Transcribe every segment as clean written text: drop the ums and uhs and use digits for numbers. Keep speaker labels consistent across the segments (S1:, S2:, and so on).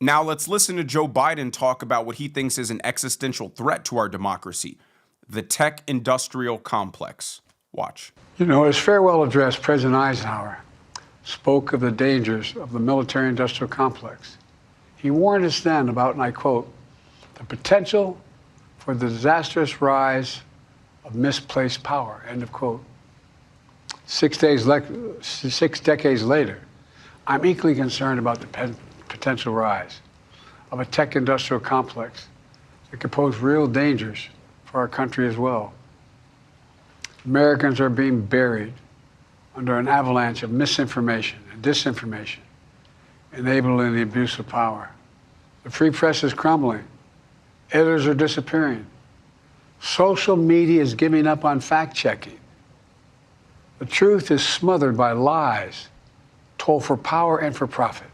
S1: Now let's listen to Joe Biden talk about what he thinks is an existential threat to our democracy, the tech industrial complex. Watch.
S2: In his farewell address, President Eisenhower spoke of the dangers of the military industrial complex. He warned us then about, and I quote, the potential for the disastrous rise of misplaced power, end of quote. 6 decades later, I'm equally concerned about the potential rise of a tech industrial complex that could pose real dangers for our country as well. Americans are being buried under an avalanche of misinformation and disinformation, enabling the abuse of power. The free press is crumbling. Editors are disappearing. Social media is giving up on fact-checking. The truth is smothered by lies told for power and for profit.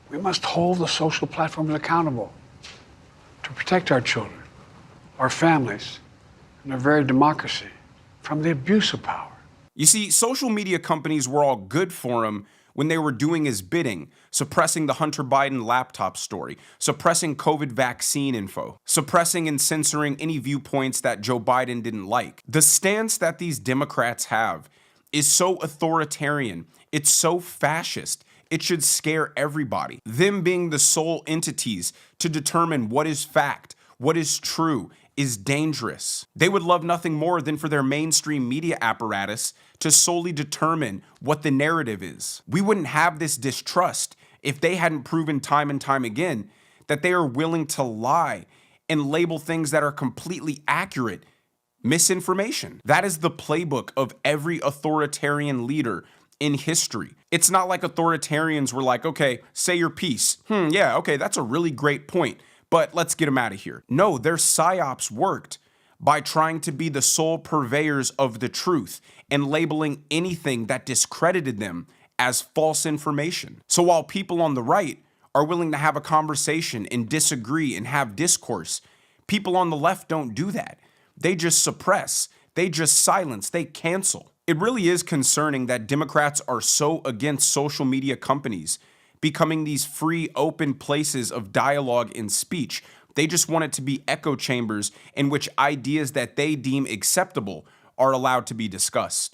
S2: We must hold the social platforms accountable to protect our children, our families, and our very democracy from the abuse of power.
S1: You see, social media companies were all good for him when they were doing his bidding, suppressing the Hunter Biden laptop story, suppressing COVID vaccine info, suppressing and censoring any viewpoints that Joe Biden didn't like. The stance that these Democrats have is so authoritarian, it's so fascist, it should scare everybody. Them being the sole entities to determine what is fact, what is true, is dangerous. They would love nothing more than for their mainstream media apparatus to solely determine what the narrative is. We wouldn't have this distrust if they hadn't proven time and time again that they are willing to lie and label things that are completely accurate misinformation. That is the playbook of every authoritarian leader in history. It's not like authoritarians were like, okay, say your piece. Yeah, okay, that's a really great point, but let's get them out of here. No, their psyops worked by trying to be the sole purveyors of the truth and labeling anything that discredited them as false information. So while people on the right are willing to have a conversation and disagree and have discourse, people on the left don't do that. They just suppress, they just silence, they cancel. It really is concerning that Democrats are so against social media companies becoming these free, open places of dialogue and speech. They just want it to be echo chambers in which ideas that they deem acceptable are allowed to be discussed.